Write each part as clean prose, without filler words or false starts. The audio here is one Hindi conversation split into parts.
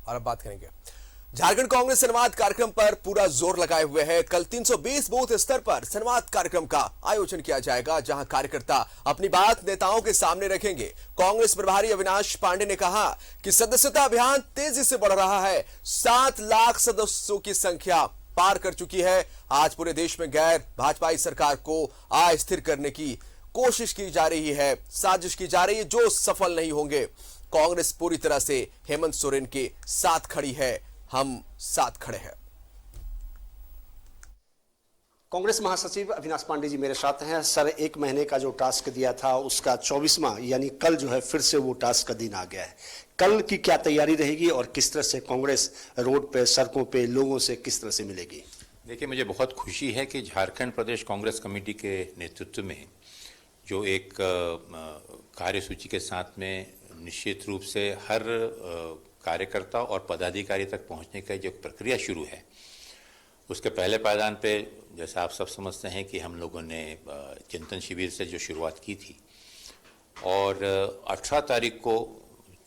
और अब बात करेंगे झारखंड कांग्रेस संवाद कार्यक्रम पर पूरा जोर लगाए हुए है। कल 320 बूथ स्तर पर संवाद कार्यक्रम का आयोजन किया जाएगा, जहां कार्यकर्ता अपनी बात नेताओं के सामने रखेंगे। कांग्रेस प्रभारी अविनाश पांडे ने कहा कि सदस्यता अभियान तेजी से बढ़ रहा है। 7 लाख सदस्यों की संख्या पार कर चुकी है। आज पूरे देश में गैर भाजपाई सरकार को अस्थिर करने की कोशिश की जा रही है, साजिश की जा रही है, जो सफल नहीं होंगे। कांग्रेस पूरी तरह से हेमंत सोरेन के साथ खड़ी है। हम साथ खड़े हैं। कांग्रेस महासचिव अविनाश पांडे जी मेरे साथ हैं। सर, 1 महीने का जो टास्क दिया था उसका 24वां यानी कल जो है फिर से वो टास्क का दिन आ गया है। कल की क्या तैयारी रहेगी और किस तरह से कांग्रेस रोड पे, सड़कों पे लोगों से किस तरह से मिलेगी? देखिए, मुझे बहुत खुशी है कि झारखंड प्रदेश कांग्रेस कमेटी के नेतृत्व में जो एक कार्यसूची के साथ में निश्चित रूप से हर कार्यकर्ता और पदाधिकारी तक पहुंचने का जो प्रक्रिया शुरू है, उसके पहले पायदान पे जैसा आप सब समझते हैं कि हम लोगों ने चिंतन शिविर से जो शुरुआत की थी और 18 तारीख को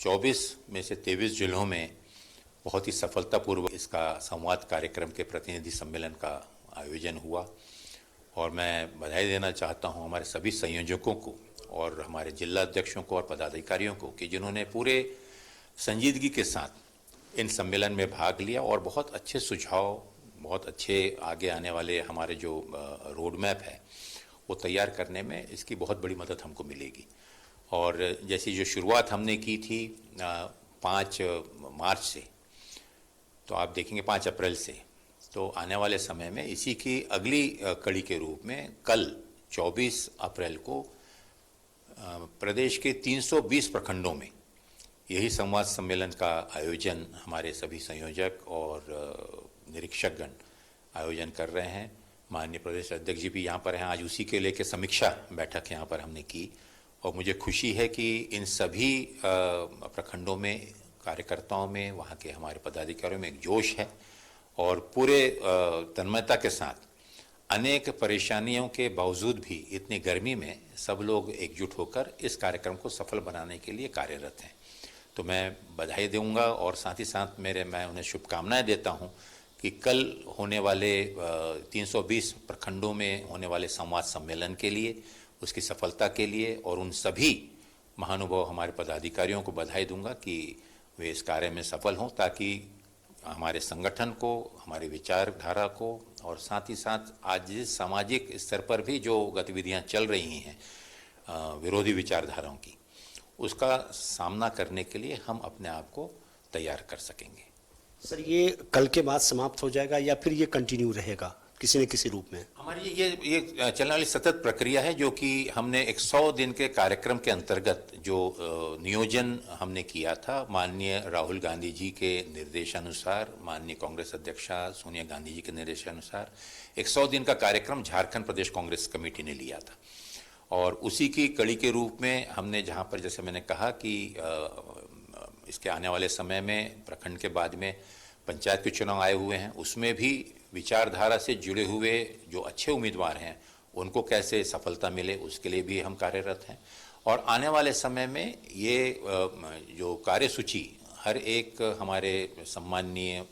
24 में से 23 जिलों में बहुत ही सफलतापूर्वक इसका संवाद कार्यक्रम के प्रतिनिधि सम्मेलन का आयोजन हुआ। और मैं बधाई देना चाहता हूं हमारे सभी संयोजकों को और हमारे जिला अध्यक्षों को और पदाधिकारियों को कि जिन्होंने पूरे संजीदगी के साथ इन सम्मेलन में भाग लिया और बहुत अच्छे सुझाव, बहुत अच्छे आगे आने वाले हमारे जो रोड मैप है वो तैयार करने में इसकी बहुत बड़ी मदद हमको मिलेगी। और जैसी जो शुरुआत हमने की थी 5 मार्च से, तो आप देखेंगे 5 अप्रैल से, तो आने वाले समय में इसी की अगली कड़ी के रूप में कल 24 अप्रैल को प्रदेश के 320 प्रखंडों में यही संवाद सम्मेलन का आयोजन हमारे सभी संयोजक और निरीक्षकगण आयोजन कर रहे हैं। माननीय प्रदेश अध्यक्ष जी भी यहाँ पर हैं। आज उसी के लेके समीक्षा बैठक यहाँ पर हमने की और मुझे खुशी है कि इन सभी प्रखंडों में कार्यकर्ताओं में, वहाँ के हमारे पदाधिकारियों में एक जोश है और पूरे तन्मयता के साथ अनेक परेशानियों के बावजूद भी इतनी गर्मी में सब लोग एकजुट होकर इस कार्यक्रम को सफल बनाने के लिए कार्यरत हैं। तो मैं बधाई दूंगा और साथ ही साथ मैं उन्हें शुभकामनाएं देता हूं कि कल होने वाले 320 प्रखंडों में होने वाले संवाद सम्मेलन के लिए, उसकी सफलता के लिए, और उन सभी महानुभाव हमारे पदाधिकारियों को बधाई दूंगा कि वे इस कार्य में सफल हों, ताकि हमारे संगठन को, हमारी विचारधारा को और साथ ही साथ आज सामाजिक स्तर पर भी जो गतिविधियां चल रही हैं विरोधी विचारधाराओं की, उसका सामना करने के लिए हम अपने आप को तैयार कर सकेंगे। सर, ये कल के बाद समाप्त हो जाएगा या फिर ये कंटिन्यू रहेगा किसी न किसी रूप में? हमारी ये चलने वाली सतत प्रक्रिया है, जो कि हमने 100 दिन के कार्यक्रम के अंतर्गत जो नियोजन हमने किया था माननीय राहुल गांधी जी के निर्देशानुसार, माननीय कांग्रेस अध्यक्षा सोनिया गांधी जी के निर्देशानुसार 100 दिन का कार्यक्रम झारखंड प्रदेश कांग्रेस कमेटी ने लिया था। और उसी की कड़ी के रूप में हमने, जहाँ पर जैसे मैंने कहा कि इसके आने वाले समय में प्रखंड के बाद में पंचायत के चुनाव आए हुए हैं, उसमें भी विचारधारा से जुड़े हुए जो अच्छे उम्मीदवार हैं उनको कैसे सफलता मिले, उसके लिए भी हम कार्यरत हैं। और आने वाले समय में ये जो कार्यसूची हर एक हमारे सम्माननीय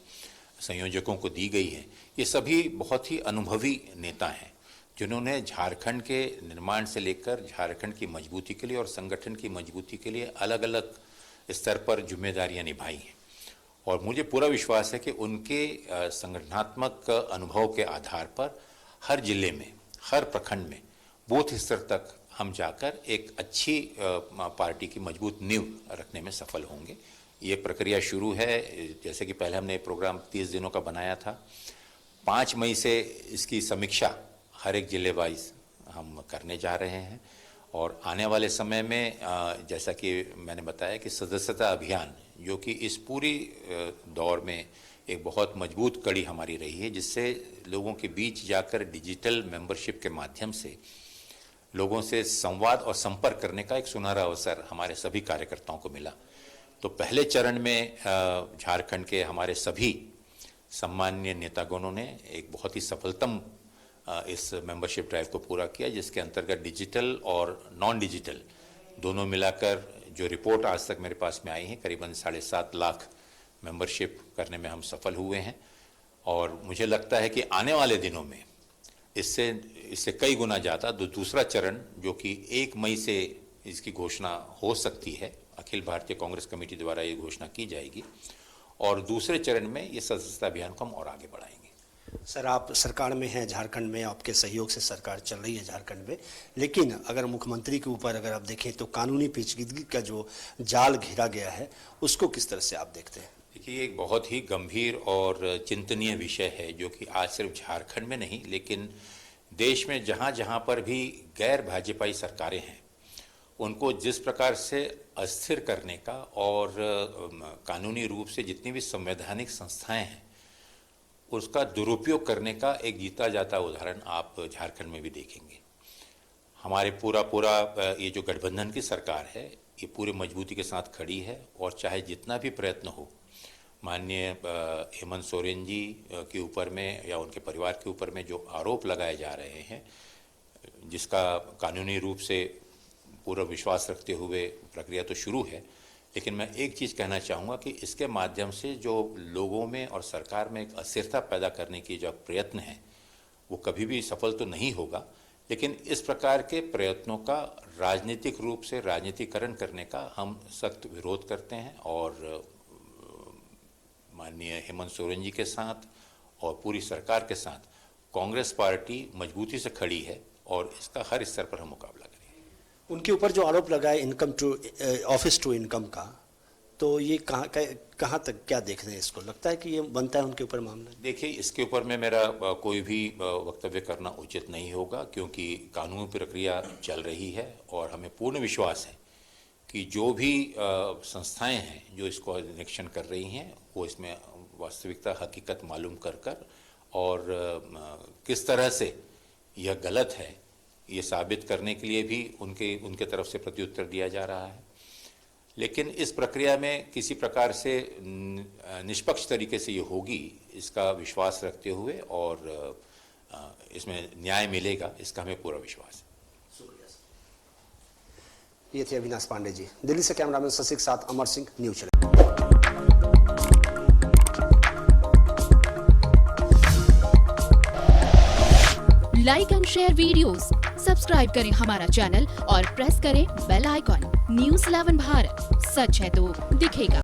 संयोजकों को दी गई है, ये सभी बहुत ही अनुभवी नेता हैं जिन्होंने झारखंड के निर्माण से लेकर झारखंड की मजबूती के लिए और संगठन की मजबूती के लिए अलग अलग स्तर पर जिम्मेदारियां निभाई हैं। और मुझे पूरा विश्वास है कि उनके संगठनात्मक अनुभव के आधार पर हर जिले में, हर प्रखंड में, बूथ स्तर तक हम जाकर एक अच्छी पार्टी की मजबूत नींव रखने में सफल होंगे। ये प्रक्रिया शुरू है। जैसे कि पहले हमने प्रोग्राम 30 दिनों का बनाया था, 5 मई से इसकी समीक्षा हर एक जिले वाइज हम करने जा रहे हैं। और आने वाले समय में जैसा कि मैंने बताया कि सदस्यता अभियान, जो कि इस पूरी दौर में एक बहुत मजबूत कड़ी हमारी रही है, जिससे लोगों के बीच जाकर डिजिटल मेंबरशिप के माध्यम से लोगों से संवाद और संपर्क करने का एक सुनहरा अवसर हमारे सभी कार्यकर्ताओं को मिला। तो पहले चरण में झारखंड के हमारे सभी सम्माननीय नेतागणों ने एक बहुत ही सफलतम इस मेंबरशिप ड्राइव को पूरा किया, जिसके अंतर्गत डिजिटल और नॉन डिजिटल दोनों मिलाकर जो रिपोर्ट आज तक मेरे पास में आई है, करीबन 7.5 लाख मेंबरशिप करने में हम सफल हुए हैं और मुझे लगता है कि आने वाले दिनों में इससे कई गुना ज़्यादा दूसरा चरण जो कि 1 मई से इसकी घोषणा हो सकती है, अखिल भारतीय कांग्रेस कमेटी द्वारा ये घोषणा की जाएगी और दूसरे चरण में ये सदस्यता अभियान को हम और आगे बढ़ाएंगे। सर, आप सरकार में हैं, झारखंड में आपके सहयोग से सरकार चल रही है झारखंड में, लेकिन अगर मुख्यमंत्री के ऊपर अगर आप देखें तो कानूनी पेचीदगी का जो जाल घेरा गया है उसको किस तरह से आप देखते हैं? देखिए, एक बहुत ही गंभीर और चिंतनीय विषय है जो कि आज सिर्फ झारखंड में नहीं लेकिन देश में जहाँ जहाँ पर भी गैर भाजपाई सरकारें हैं उनको जिस प्रकार से अस्थिर करने का और कानूनी रूप से जितनी भी संवैधानिक संस्थाएं हैं उसका दुरुपयोग करने का एक जीता जाता उदाहरण आप झारखंड में भी देखेंगे। हमारे पूरा ये जो गठबंधन की सरकार है ये पूरी मजबूती के साथ खड़ी है और चाहे जितना भी प्रयत्न हो, माननीय हेमंत सोरेन जी के ऊपर में या उनके परिवार के ऊपर में जो आरोप लगाए जा रहे हैं, जिसका कानूनी रूप से पूरा विश्वास रखते हुए प्रक्रिया तो शुरू है, लेकिन मैं एक चीज़ कहना चाहूँगा कि इसके माध्यम से जो लोगों में और सरकार में एक अस्थिरता पैदा करने की जो प्रयत्न है वो कभी भी सफल तो नहीं होगा, लेकिन इस प्रकार के प्रयत्नों का राजनीतिक रूप से राजनीतिकरण करने का हम सख्त विरोध करते हैं और माननीय हेमंत सोरेन जी के साथ और पूरी सरकार के साथ कांग्रेस पार्टी मजबूती से खड़ी है और इसका हर स्तर पर हम मुकाबला करेंगे। उनके ऊपर जो आरोप लगाए income to office to income का, तो ये कहाँ तक क्या देख रहे हैं इसको? लगता है कि ये बनता है उनके ऊपर मामला? देखिए, इसके ऊपर में मेरा कोई भी वक्तव्य करना उचित नहीं होगा क्योंकि कानूनी प्रक्रिया चल रही है और हमें पूर्ण विश्वास है कि जो भी संस्थाएं हैं जो इसको निरीक्षण कर रही हैं वो इसमें वास्तविकता हकीकत मालूम कर और किस तरह से यह गलत है ये साबित करने के लिए भी उनके तरफ से प्रत्युत्तर दिया जा रहा है। लेकिन इस प्रक्रिया में किसी प्रकार से निष्पक्ष तरीके से ये होगी इसका विश्वास रखते हुए और इसमें न्याय मिलेगा इसका हमें पूरा विश्वास है। ये थे अविनाश पांडे जी। दिल्ली से कैमरामैन शशि के साथ Amar Singh, news channel. Like and share videos, subscribe करें हमारा चैनल और प्रेस करें बेल आइकॉन। न्यूज़ 11 भारत, सच है तो दिखेगा।